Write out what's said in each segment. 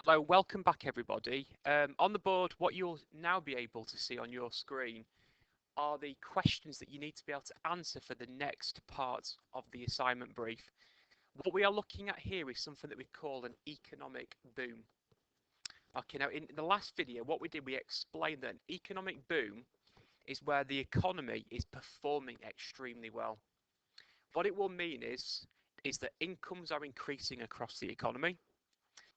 Hello, welcome back everybody. On the board, what you'll now be able to see on your screen are the questions that you need to be able to answer for the next part of the assignment brief. What we are looking at here is something that we call an economic boom. Okay, now in the last video, what we did, we explained that an economic boom is where the economy is performing extremely well. What it will mean is that incomes are increasing across the economy.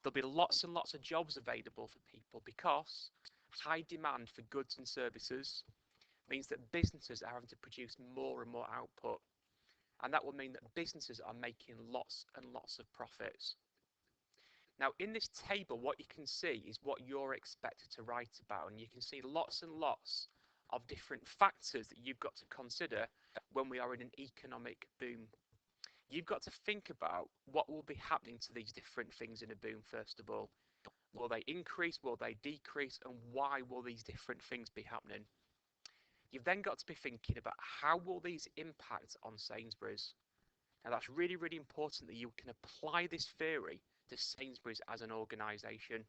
There'll be lots and lots of jobs available for people because high demand for goods and services means that businesses are having to produce more and more output. And that will mean that businesses are making lots and lots of profits. Now, in this table, what you can see is what you're expected to write about. And you can see lots and lots of different factors that you've got to consider when we are in an economic boom. You've got to think about what will be happening to these different things in a boom, first of all. Will they increase? Will they decrease? And why will these different things be happening? You've then got to be thinking about how will these impact on Sainsbury's? Now that's really, really important that you can apply this theory to Sainsbury's as an organisation.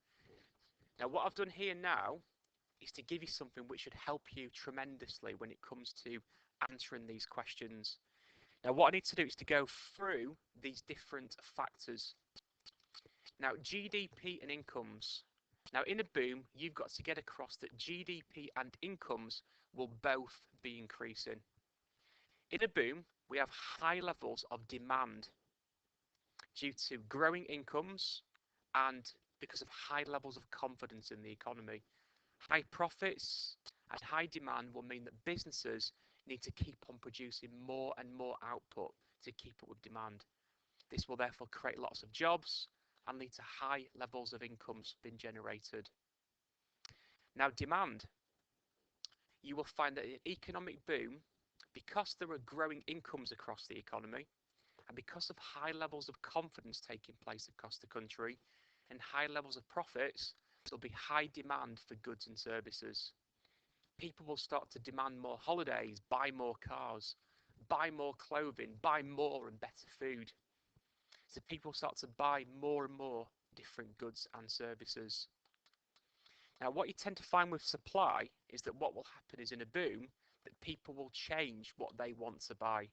Now what I've done here now is to give you something which should help you tremendously when it comes to answering these questions. Now what I need to do is to go through these different factors. Now GDP and incomes. Now in a boom, you've got to get across that GDP and incomes will both be increasing. In a boom, we have high levels of demand due to growing incomes and because of high levels of confidence in the economy. High profits and high demand will mean that businesses need to keep on producing more and more output to keep up with demand. This will therefore create lots of jobs and lead to high levels of incomes being generated. Now, demand. You will find that in an economic boom, because there are growing incomes across the economy, and because of high levels of confidence taking place across the country, and high levels of profits, there'll be high demand for goods and services. People will start to demand more holidays, buy more cars, buy more clothing, buy more and better food. So people start to buy more and more different goods and services. Now, what you tend to find with supply is that what will happen is in a boom, that people will change what they want to buy.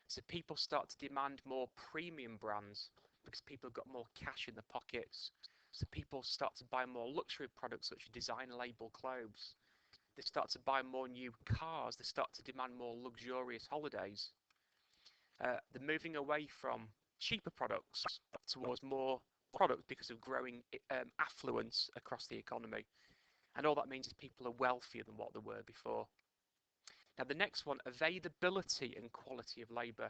So people start to demand more premium brands because people have got more cash in their pockets. So people start to buy more luxury products such as designer label clothes. They start to buy more new cars. They start to demand more luxurious holidays. They're moving away from cheaper products towards more products because of growing affluence across the economy. And all that means is people are wealthier than what they were before. Now the next one, availability and quality of labour.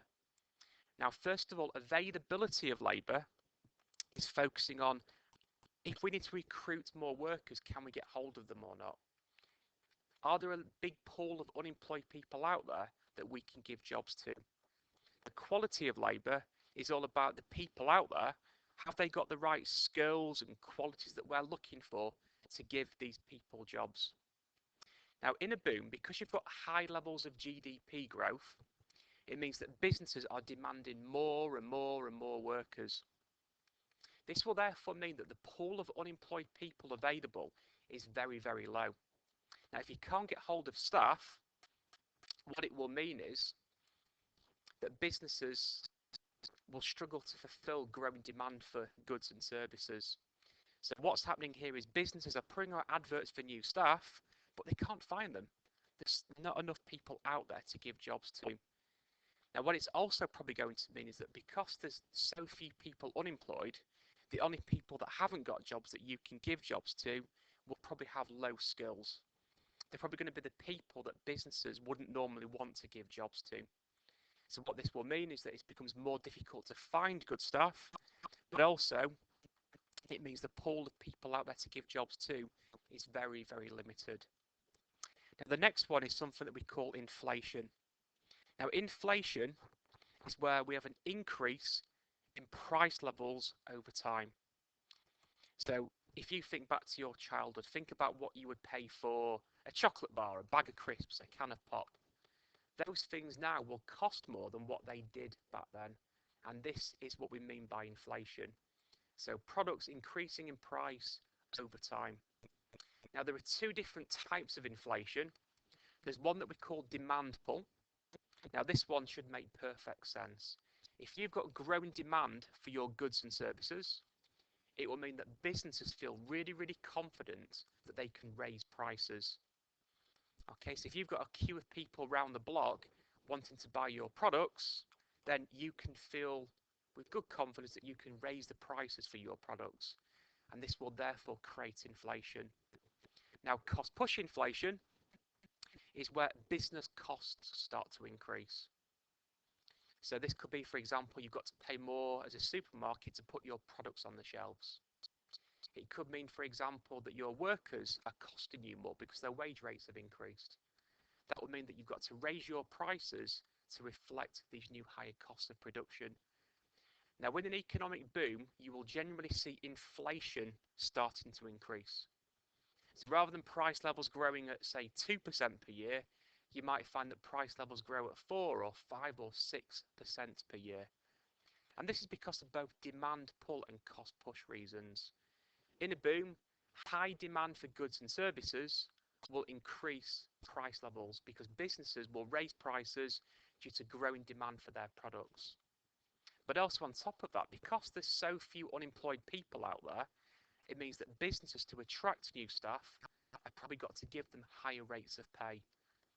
Now first of all, availability of labour is focusing on if we need to recruit more workers, can we get hold of them or not? Are there a big pool of unemployed people out there that we can give jobs to? The quality of labour is all about the people out there. Have they got the right skills and qualities that we're looking for to give these people jobs? Now, in a boom, because you've got high levels of GDP growth, it means that businesses are demanding more and more and more workers. This will therefore mean that the pool of unemployed people available is very, very low. Now, if you can't get hold of staff, what it will mean is that businesses will struggle to fulfill growing demand for goods and services. So what's happening here is businesses are putting out adverts for new staff, but they can't find them. There's not enough people out there to give jobs to. Now, what it's also probably going to mean is that because there's so few people unemployed, the only people that haven't got jobs that you can give jobs to will probably have low skills. They're probably going to be the people that businesses wouldn't normally want to give jobs to. So what this will mean is that it becomes more difficult to find good staff, but also it means the pool of people out there to give jobs to is very, very limited. Now, the next one is something that we call inflation. Now, inflation is where we have an increase in price levels over time. So if you think back to your childhood, think about what you would pay for a chocolate bar, a bag of crisps, a can of pop. Those things now will cost more than what they did back then. And this is what we mean by inflation. So products increasing in price over time. Now there are two different types of inflation. There's one that we call demand pull. Now this one should make perfect sense. If you've got growing demand for your goods and services, it will mean that businesses feel really, really confident that they can raise prices. Okay, so if you've got a queue of people around the block wanting to buy your products, then you can feel with good confidence that you can raise the prices for your products, and this will therefore create inflation. Now, cost push inflation is where business costs start to increase. So this could be, for example, you've got to pay more as a supermarket to put your products on the shelves. It could mean, for example, that your workers are costing you more because their wage rates have increased. That would mean that you've got to raise your prices to reflect these new higher costs of production. Now, with an economic boom, you will generally see inflation starting to increase. So rather than price levels growing at, say, 2% per year, you might find that price levels grow at 4 or 5 or 6% per year. And this is because of both demand pull and cost push reasons. In a boom, high demand for goods and services will increase price levels because businesses will raise prices due to growing demand for their products. But also on top of that, because there's so few unemployed people out there, it means that businesses, to attract new staff, have probably got to give them higher rates of pay.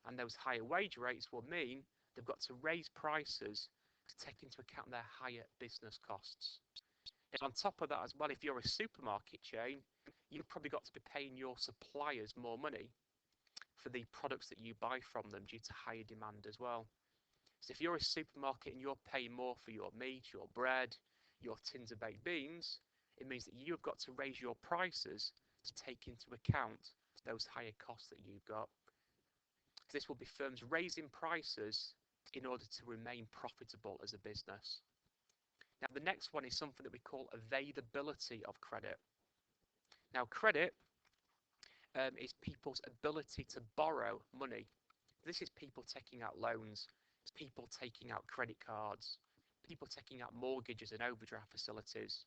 And those higher wage rates will mean they've got to raise prices to take into account their higher business costs. And on top of that as well, if you're a supermarket chain, you've probably got to be paying your suppliers more money for the products that you buy from them due to higher demand as well. So if you're a supermarket and you're paying more for your meat, your bread, your tins of baked beans, it means that you've got to raise your prices to take into account those higher costs that you've got. So this will be firms raising prices in order to remain profitable as a business. Now, the next one is something that we call availability of credit. Now, credit is people's ability to borrow money. This is people taking out loans, it's people taking out credit cards, people taking out mortgages and overdraft facilities.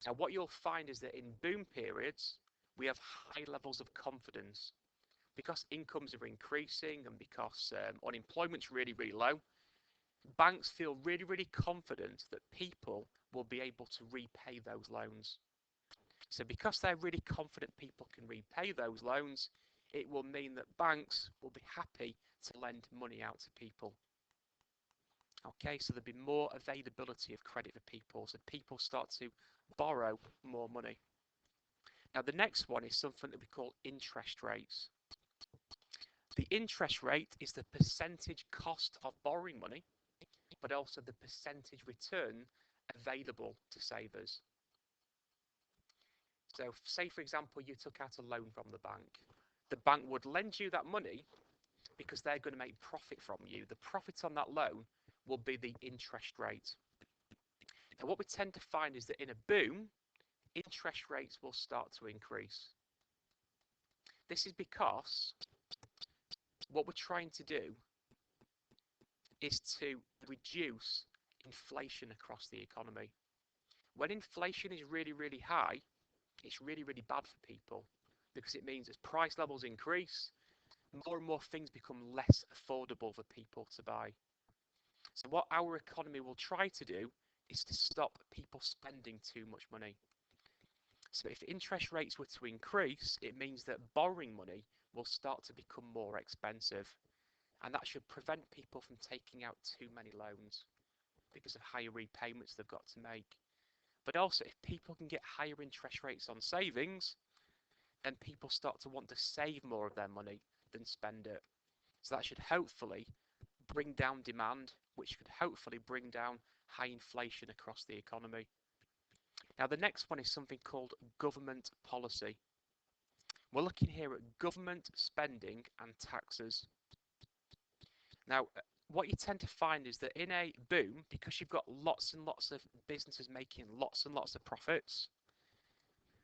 Now, what you'll find is that in boom periods, we have high levels of confidence. Because incomes are increasing and because unemployment's really, really low, banks feel really, really confident that people will be able to repay those loans. So because they're really confident people can repay those loans, it will mean that banks will be happy to lend money out to people. Okay, so there'll be more availability of credit for people, so people start to borrow more money. Now the next one is something that we call interest rates. The interest rate is the percentage cost of borrowing money, but also the percentage return available to savers. So say, for example, you took out a loan from the bank. The bank would lend you that money because they're going to make profit from you. The profit on that loan will be the interest rate. Now, what we tend to find is that in a boom, interest rates will start to increase. This is because what we're trying to do is to reduce inflation across the economy. When inflation is really, really high, it's really, really bad for people because it means as price levels increase, more and more things become less affordable for people to buy. So what our economy will try to do is to stop people spending too much money. So if interest rates were to increase, it means that borrowing money will start to become more expensive. And that should prevent people from taking out too many loans because of higher repayments they've got to make. But also, if people can get higher interest rates on savings, then people start to want to save more of their money than spend it. So that should hopefully bring down demand, which could hopefully bring down high inflation across the economy. Now, the next one is something called government policy. We're looking here at government spending and taxes. Now, what you tend to find is that in a boom, because you've got lots and lots of businesses making lots and lots of profits,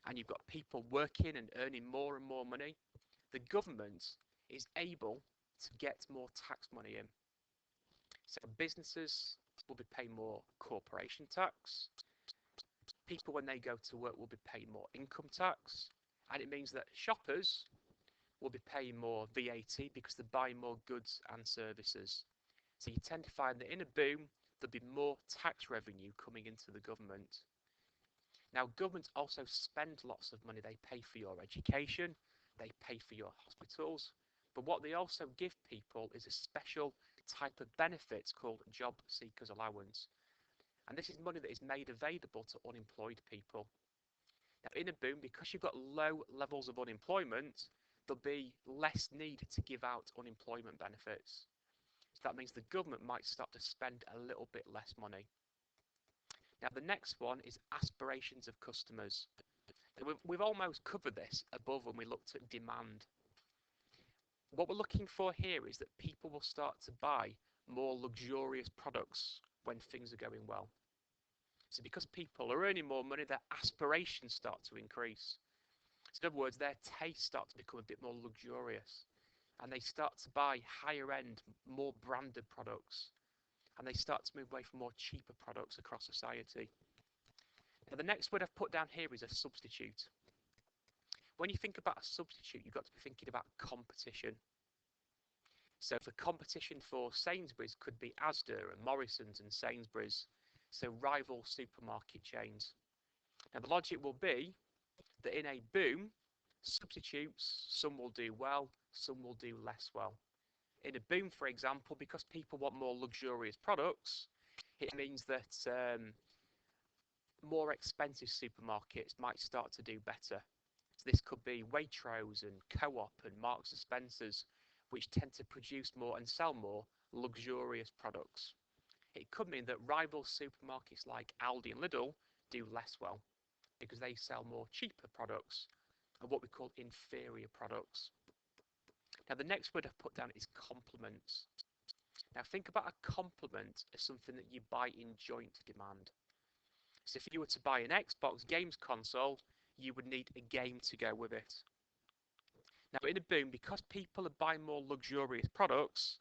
and you've got people working and earning more and more money, the government is able to get more tax money in. So businesses will be paying more corporation tax, People, when they go to work, will be paying more income tax, and it means that shoppers will be paying more VAT because they're buying more goods and services. So you tend to find that in a boom, there'll be more tax revenue coming into the government. Now, governments also spend lots of money. They pay for your education, they pay for your hospitals, but what they also give people is a special type of benefits called job seekers allowance. And this is money that is made available to unemployed people. Now, in a boom, because you've got low levels of unemployment, there'll be less need to give out unemployment benefits. So that means the government might start to spend a little bit less money. Now, the next one is aspirations of customers. We've almost covered this above when we looked at demand. What we're looking for here is that people will start to buy more luxurious products when things are going well. So because people are earning more money, their aspirations start to increase. So in other words, their tastes start to become a bit more luxurious, and they start to buy higher end, more branded products, and they start to move away from more cheaper products across society. Now, the next word I've put down here is a substitute. When you think about a substitute, you've got to be thinking about competition. So the competition for Sainsbury's could be Asda and Morrisons and Sainsbury's, so rival supermarket chains. Now, the logic will be that in a boom, substitutes, some will do well, some will do less well. In a boom, for example, because people want more luxurious products, it means that more expensive supermarkets might start to do better. So this could be Waitrose and Co-op and Marks and Spencer's, which tend to produce more and sell more luxurious products. It could mean that rival supermarkets like Aldi and Lidl do less well because they sell more cheaper products and what we call inferior products. Now, the next word I've put down is complements. Now, think about a complement as something that you buy in joint demand. So if you were to buy an Xbox games console, you would need a game to go with it. Now, in a boom, because people are buying more luxurious products,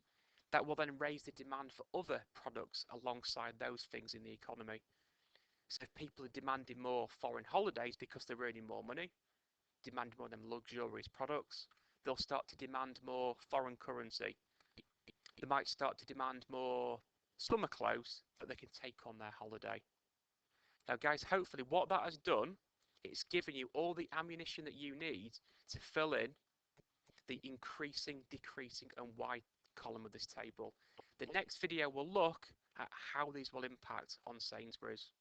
that will then raise the demand for other products alongside those things in the economy. So if people are demanding more foreign holidays because they're earning more money, demanding more of them luxurious products, they'll start to demand more foreign currency. They might start to demand more summer clothes that they can take on their holiday. Now, guys, hopefully what that has done, it's given you all the ammunition that you need to fill in the increasing, decreasing, and wide column of this table. The next video will look at how these will impact on Sainsbury's.